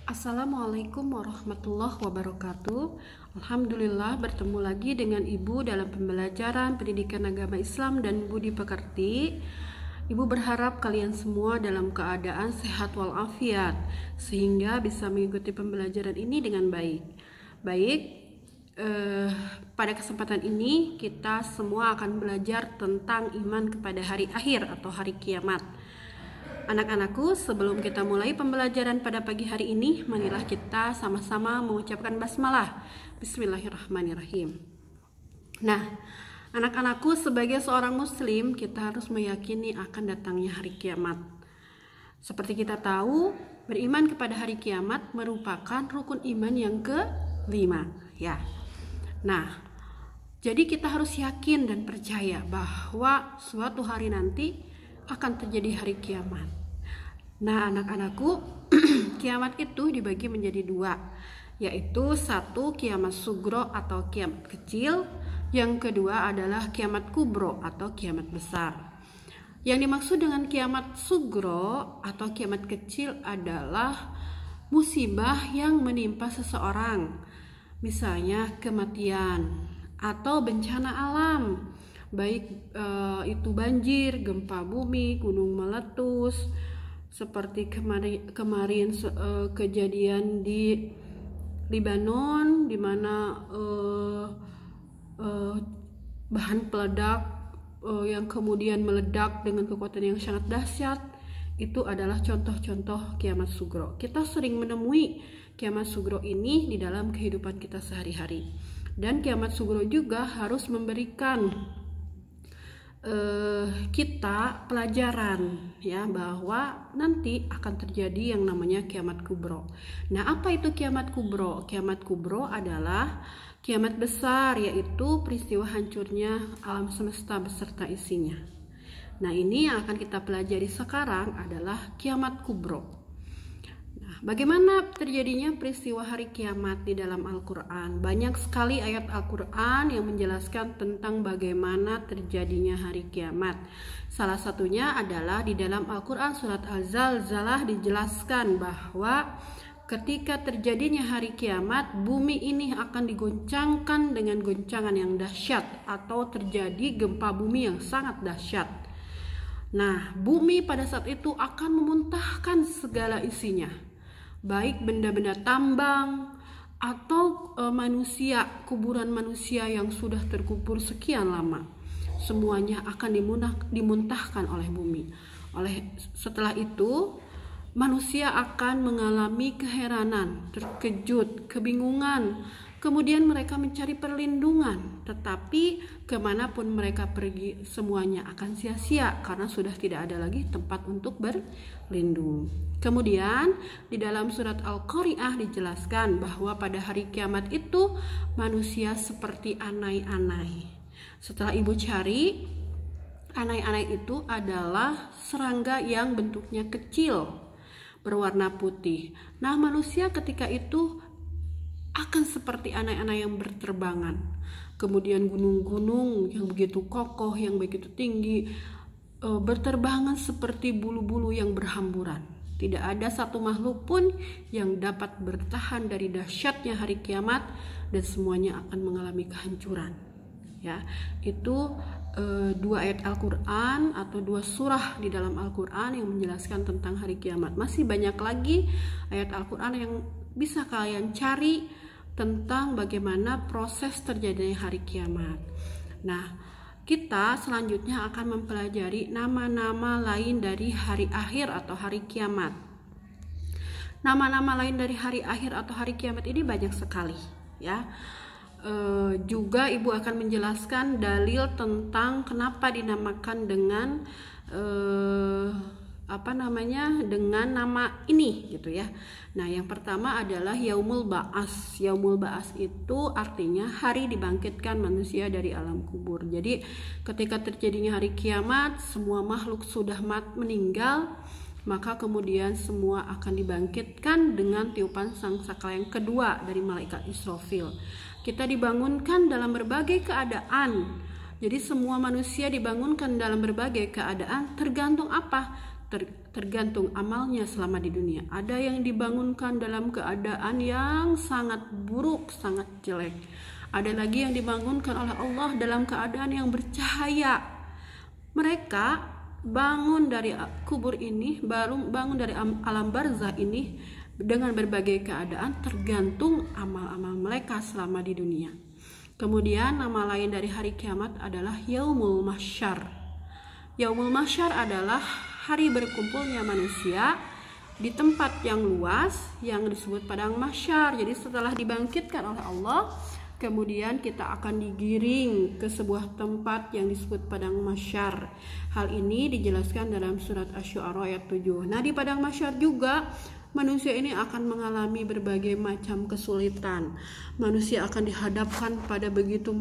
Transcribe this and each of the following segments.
Assalamualaikum warahmatullahi wabarakatuh. Alhamdulillah bertemu lagi dengan Ibu dalam pembelajaran pendidikan agama Islam dan budi pekerti. Ibu berharap kalian semua dalam keadaan sehat walafiat sehingga bisa mengikuti pembelajaran ini dengan baik. Pada kesempatan ini kita semua akan belajar tentang iman kepada hari akhir atau hari kiamat. Anak-anakku, sebelum kita mulai pembelajaran pada pagi hari ini, marilah kita sama-sama mengucapkan basmalah. Bismillahirrahmanirrahim. Nah, anak-anakku, sebagai seorang muslim, kita harus meyakini akan datangnya hari kiamat. Seperti kita tahu, beriman kepada hari kiamat merupakan rukun iman yang kelima, ya. Nah, jadi kita harus yakin dan percaya bahwa suatu hari nanti akan terjadi hari kiamat. Nah, anak-anakku, kiamat itu dibagi menjadi dua, yaitu satu kiamat sugro atau kiamat kecil, yang kedua adalah kiamat kubro atau kiamat besar. Yang dimaksud dengan kiamat sugro atau kiamat kecil adalah musibah yang menimpa seseorang, misalnya kematian atau bencana alam, baik itu banjir, gempa bumi, gunung meletus, seperti kemarin kejadian di Libanon, di mana bahan peledak yang kemudian meledak dengan kekuatan yang sangat dahsyat. Itu adalah contoh-contoh kiamat sugro. Kita sering menemui kiamat sugro ini di dalam kehidupan kita sehari-hari. Dan kiamat sugro juga harus memberikan kita pelajaran, ya, bahwa nanti akan terjadi yang namanya kiamat kubro. Nah, apa itu kiamat kubro? Kiamat kubro adalah kiamat besar, yaitu peristiwa hancurnya alam semesta beserta isinya. Nah, ini yang akan kita pelajari sekarang adalah kiamat kubro. Nah, bagaimana terjadinya peristiwa hari kiamat di dalam Al-Quran? Banyak sekali ayat Al-Quran yang menjelaskan tentang bagaimana terjadinya hari kiamat. Salah satunya adalah di dalam Al-Quran surat Al-Zalzalah dijelaskan bahwa ketika terjadinya hari kiamat, bumi ini akan digoncangkan dengan goncangan yang dahsyat atau terjadi gempa bumi yang sangat dahsyat. Nah, bumi pada saat itu akan memuntahkan segala isinya, baik benda-benda tambang atau manusia, kuburan manusia yang sudah terkubur sekian lama. Semuanya akan dimuntahkan oleh bumi. Setelah itu, manusia akan mengalami keheranan, terkejut, kebingungan. Kemudian mereka mencari perlindungan, tetapi kemanapun mereka pergi semuanya akan sia-sia karena sudah tidak ada lagi tempat untuk berlindung. Kemudian di dalam surat Al-Qari'ah dijelaskan bahwa pada hari kiamat itu manusia seperti anai-anai. Setelah ibu cari, anai-anai itu adalah serangga yang bentuknya kecil, berwarna putih. Nah, manusia ketika itu akan seperti anai-anai yang berterbangan. Kemudian gunung-gunung yang begitu kokoh, yang begitu tinggi, berterbangan seperti bulu-bulu yang berhamburan. Tidak ada satu makhluk pun yang dapat bertahan dari dahsyatnya hari kiamat, dan semuanya akan mengalami kehancuran. Ya, itu dua ayat Al-Quran atau dua surah di dalam Al-Quran yang menjelaskan tentang hari kiamat. Masih banyak lagi ayat Al-Quran yang bisa kalian cari tentang bagaimana proses terjadinya hari kiamat. Nah, kita selanjutnya akan mempelajari nama-nama lain dari hari akhir atau hari kiamat. Nama-nama lain dari hari akhir atau hari kiamat ini banyak sekali, ya. Juga ibu akan menjelaskan dalil tentang kenapa dinamakan dengan dengan nama ini, gitu ya. Nah, yang pertama adalah Yaumul Ba'as. Yaumul Ba'as itu artinya hari dibangkitkan manusia dari alam kubur. Jadi ketika terjadinya hari kiamat, semua makhluk sudah meninggal, maka kemudian semua akan dibangkitkan dengan tiupan sangsakala yang kedua dari malaikat Israfil. Kita dibangunkan dalam berbagai keadaan. Jadi semua manusia dibangunkan dalam berbagai keadaan, tergantung apa? tergantung amalnya selama di dunia. Ada yang dibangunkan dalam keadaan yang sangat buruk, sangat jelek. Ada lagi yang dibangunkan oleh Allah dalam keadaan yang bercahaya. Mereka bangun dari kubur ini, bangun dari alam barzah ini dengan berbagai keadaan, tergantung amal-amal mereka selama di dunia. Kemudian nama lain dari hari kiamat adalah Yaumul Mahsyar. Yaumul Mahsyar adalah hari berkumpulnya manusia di tempat yang luas yang disebut padang mahsyar. Jadi setelah dibangkitkan oleh Allah, kemudian kita akan digiring ke sebuah tempat yang disebut padang mahsyar. Hal ini dijelaskan dalam surat Asy-Syu'ara ayat 7. Nah, di padang mahsyar juga manusia ini akan mengalami berbagai macam kesulitan. Manusia akan dihadapkan pada begitu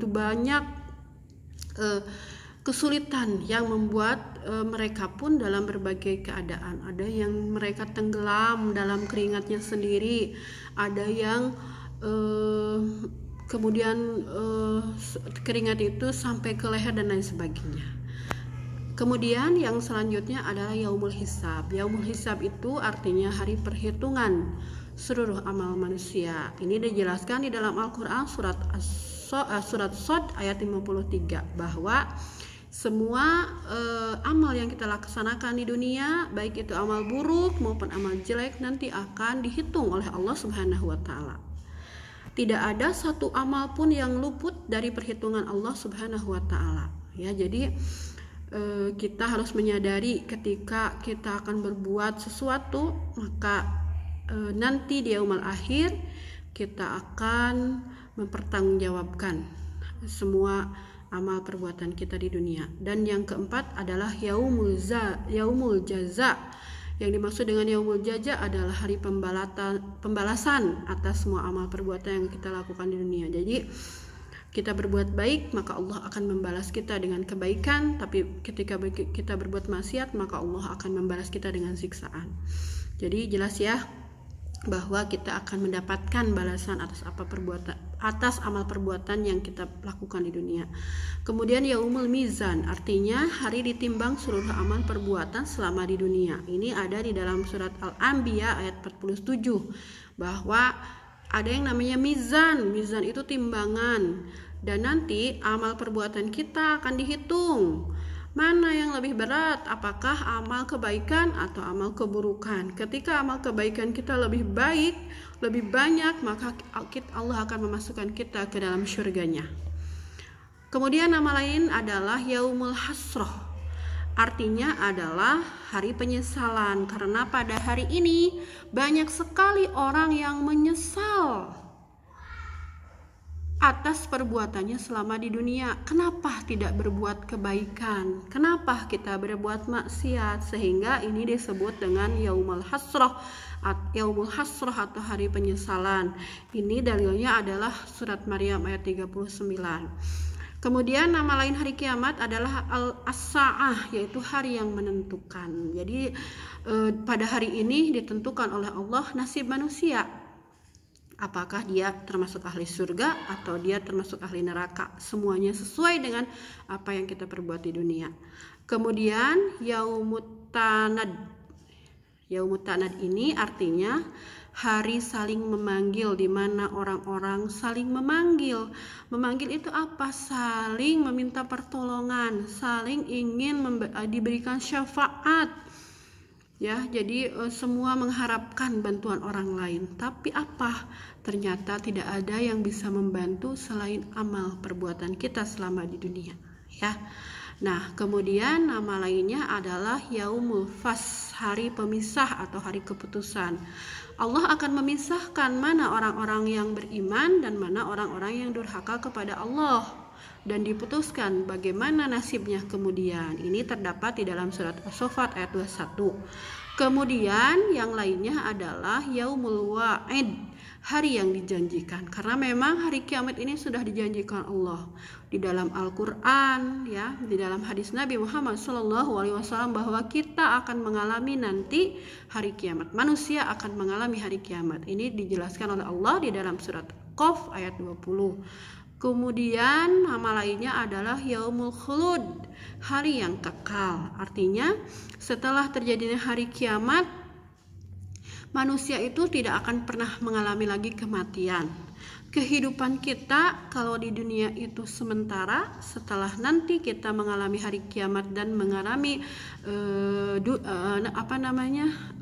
banyak kesulitan yang membuat mereka pun dalam berbagai keadaan. Ada yang mereka tenggelam dalam keringatnya sendiri, ada yang kemudian keringat itu sampai ke leher dan lain sebagainya. Kemudian yang selanjutnya adalah Yaumul Hisab. Yaumul Hisab itu artinya hari perhitungan seluruh amal manusia. Ini dijelaskan di dalam Al-Quran surat Shad ayat 53 bahwa semua amal yang kita laksanakan di dunia, baik itu amal buruk maupun amal jelek, nanti akan dihitung oleh Allah Subhanahu wa Ta'ala. Tidak ada satu amal pun yang luput dari perhitungan Allah Subhanahu wa Ta'ala. Ya, jadi kita harus menyadari ketika kita akan berbuat sesuatu, maka nanti di yaumul akhir kita akan mempertanggungjawabkan semua amal perbuatan kita di dunia. Dan yang keempat adalah Yaumul Jaza. Yang dimaksud dengan Yaumul Jaza adalah hari pembalasan atas semua amal perbuatan yang kita lakukan di dunia. Jadi kita berbuat baik, maka Allah akan membalas kita dengan kebaikan. Tapi ketika kita berbuat maksiat, maka Allah akan membalas kita dengan siksaan. Jadi jelas ya bahwa kita akan mendapatkan balasan atas amal perbuatan yang kita lakukan di dunia. Kemudian Yaumul Mizan, artinya hari ditimbang seluruh amal perbuatan selama di dunia. Ini ada di dalam surat Al-Anbiya ayat 47 bahwa ada yang namanya mizan. Mizan itu timbangan, dan nanti amal perbuatan kita akan dihitung. Mana yang lebih berat? Apakah amal kebaikan atau amal keburukan? Ketika amal kebaikan kita lebih baik, lebih banyak, maka Allah akan memasukkan kita ke dalam syurganya. Kemudian nama lain adalah Yaumul Hasroh. Artinya adalah hari penyesalan, karena pada hari ini banyak sekali orang yang menyesal atas perbuatannya selama di dunia. Kenapa tidak berbuat kebaikan? Kenapa kita berbuat maksiat? Sehingga ini disebut dengan Yaumul Hasroh. Yaumul Hasroh atau hari penyesalan. Ini dalilnya adalah surat Maryam ayat 39. Kemudian nama lain hari kiamat adalah As-Sa'ah, yaitu hari yang menentukan. Jadi pada hari ini ditentukan oleh Allah nasib manusia. Apakah dia termasuk ahli surga atau dia termasuk ahli neraka. Semuanya sesuai dengan apa yang kita perbuat di dunia. Kemudian Yaumut Tanad. Yaumut Tanad ini artinya hari saling memanggil, di mana orang-orang saling memanggil. Memanggil itu apa? Saling meminta pertolongan, saling ingin diberikan syafaat. Ya, jadi semua mengharapkan bantuan orang lain. Tapi apa? Ternyata tidak ada yang bisa membantu selain amal perbuatan kita selama di dunia. Ya. Nah, kemudian nama lainnya adalah Yaumul Fas, hari pemisah atau hari keputusan. Allah akan memisahkan mana orang-orang yang beriman dan mana orang-orang yang durhaka kepada Allah, dan diputuskan bagaimana nasibnya kemudian. Ini terdapat di dalam surat As-Saffat ayat 21. Kemudian yang lainnya adalah Yaumul Wa'id, hari yang dijanjikan. Karena memang hari kiamat ini sudah dijanjikan Allah di dalam Al-Qur'an, ya, di dalam hadis Nabi Muhammad SAW bahwa kita akan mengalami nanti hari kiamat. Manusia akan mengalami hari kiamat. Ini dijelaskan oleh Allah di dalam surat Qaf ayat 20. Kemudian nama lainnya adalah yaumul khulud, hari yang kekal. Artinya setelah terjadinya hari kiamat, manusia itu tidak akan pernah mengalami lagi kematian. Kehidupan kita kalau di dunia itu sementara, setelah nanti kita mengalami hari kiamat dan mengalami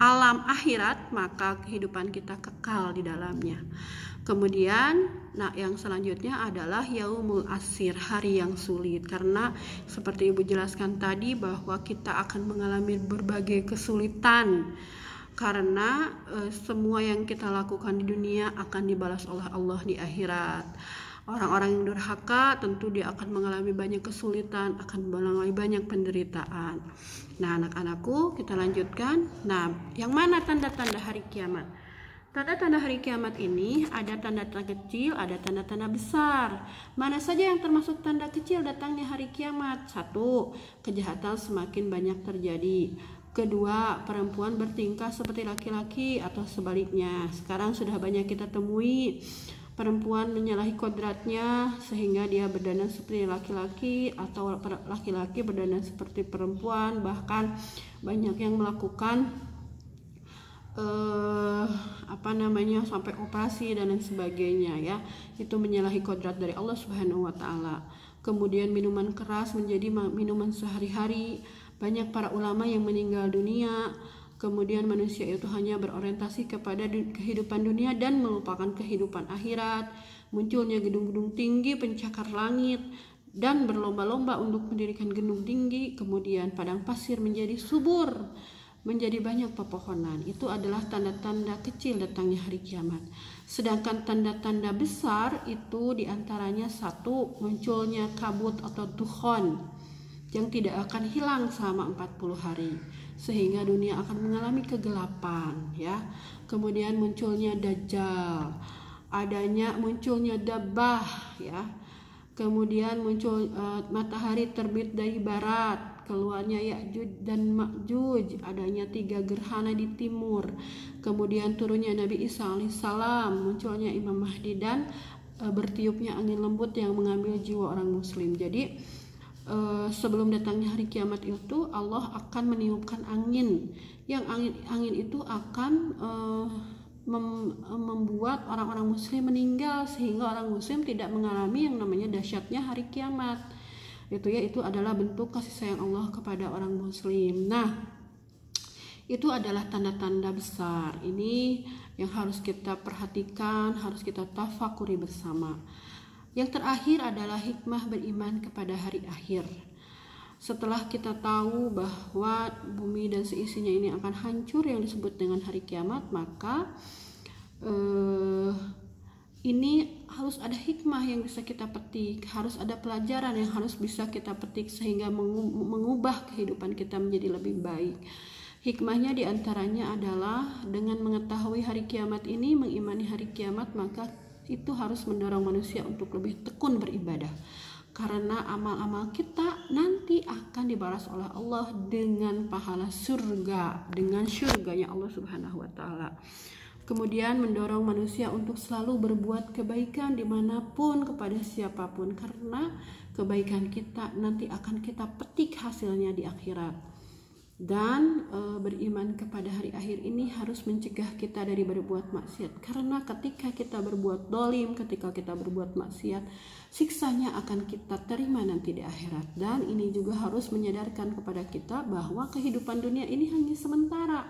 alam akhirat, maka kehidupan kita kekal di dalamnya. Kemudian, yang selanjutnya adalah yaumul asir, hari yang sulit. Karena seperti Ibu jelaskan tadi bahwa kita akan mengalami berbagai kesulitan. Karena semua yang kita lakukan di dunia akan dibalas oleh Allah di akhirat. Orang-orang yang durhaka tentu dia akan mengalami banyak kesulitan, akan mengalami banyak penderitaan. Nah, anak-anakku, kita lanjutkan. Nah, yang mana tanda-tanda hari kiamat? Tanda-tanda hari kiamat ini ada tanda-tanda kecil, ada tanda-tanda besar. Mana saja yang termasuk tanda kecil datangnya hari kiamat? 1. Kejahatan semakin banyak terjadi. 2. Perempuan bertingkah seperti laki-laki atau sebaliknya. Sekarang sudah banyak kita temui perempuan menyalahi kodratnya sehingga dia berdandan seperti laki-laki atau laki-laki berdandan seperti perempuan. Bahkan banyak yang melakukan sampai operasi dan lain sebagainya, ya. Itu menyalahi kodrat dari Allah Subhanahu wa taala. Kemudian minuman keras menjadi minuman sehari-hari. Banyak para ulama yang meninggal dunia. Kemudian manusia itu hanya berorientasi kepada kehidupan dunia dan melupakan kehidupan akhirat. Munculnya gedung-gedung tinggi pencakar langit dan berlomba-lomba untuk mendirikan gedung tinggi. Kemudian padang pasir menjadi subur, menjadi banyak pepohonan. Itu adalah tanda-tanda kecil datangnya hari kiamat. Sedangkan tanda-tanda besar itu diantaranya 1. Munculnya kabut atau dukhon yang tidak akan hilang selama 40 hari sehingga dunia akan mengalami kegelapan, ya. Kemudian munculnya dajjal, munculnya dabbah, ya. Kemudian muncul matahari terbit dari barat, keluarnya Ya'juj dan Ma'juj, adanya 3 gerhana di timur. Kemudian turunnya Nabi Isa alaihissalam, munculnya Imam Mahdi dan bertiupnya angin lembut yang mengambil jiwa orang muslim. Jadi sebelum datangnya hari kiamat itu Allah akan meniupkan angin, yang angin itu akan membuat orang-orang muslim meninggal sehingga orang muslim tidak mengalami yang namanya dahsyatnya hari kiamat. Itu adalah bentuk kasih sayang Allah kepada orang muslim. Nah, itu adalah tanda-tanda besar. Ini yang harus kita perhatikan, harus kita tafakuri bersama. Yang terakhir adalah hikmah beriman kepada hari akhir. Setelah kita tahu bahwa bumi dan seisinya ini akan hancur yang disebut dengan hari kiamat, maka ini harus ada hikmah yang bisa kita petik, harus ada pelajaran yang harus bisa kita petik sehingga mengubah kehidupan kita menjadi lebih baik. Hikmahnya diantaranya adalah dengan mengetahui hari kiamat ini, mengimani hari kiamat, maka itu harus mendorong manusia untuk lebih tekun beribadah. Karena amal-amal kita nanti akan dibalas oleh Allah dengan pahala surga, dengan surganya Allah Subhanahu wa taala. Kemudian mendorong manusia untuk selalu berbuat kebaikan dimanapun kepada siapapun, karena kebaikan kita nanti akan kita petik hasilnya di akhirat. Dan beriman kepada hari akhir ini harus mencegah kita dari berbuat maksiat, karena ketika kita berbuat dolim, ketika kita berbuat maksiat, siksanya akan kita terima nanti di akhirat. Dan ini juga harus menyadarkan kepada kita bahwa kehidupan dunia ini hanya sementara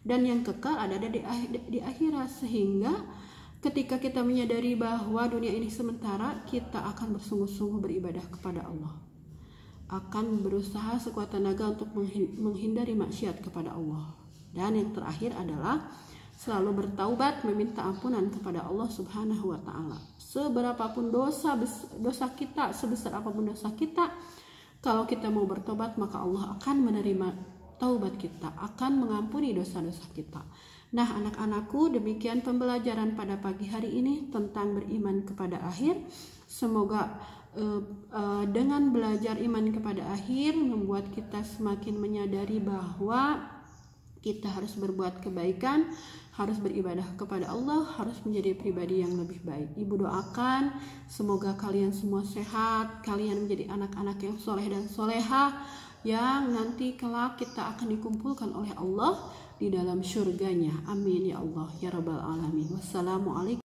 dan yang kekal ada di akhirat, sehingga ketika kita menyadari bahwa dunia ini sementara, kita akan bersungguh-sungguh beribadah kepada Allah, akan berusaha sekuat tenaga untuk menghindari maksiat kepada Allah. Dan yang terakhir adalah selalu bertaubat, meminta ampunan kepada Allah Subhanahu wa taala. Seberapapun dosa kita, sebesar apapun dosa kita, kalau kita mau bertobat, maka Allah akan menerima taubat kita, akan mengampuni dosa-dosa kita. Nah, anak-anakku, demikian pembelajaran pada pagi hari ini tentang beriman kepada akhir. Semoga dengan belajar iman kepada akhir membuat kita semakin menyadari bahwa Kita harus berbuat kebaikan, harus beribadah kepada Allah, harus menjadi pribadi yang lebih baik. Ibu doakan semoga kalian semua sehat, kalian menjadi anak-anak yang soleh dan solehah, yang nanti kelak kita akan dikumpulkan oleh Allah di dalam syurganya. Amin ya Allah ya Rabbal Alamin. Wassalamualaikum.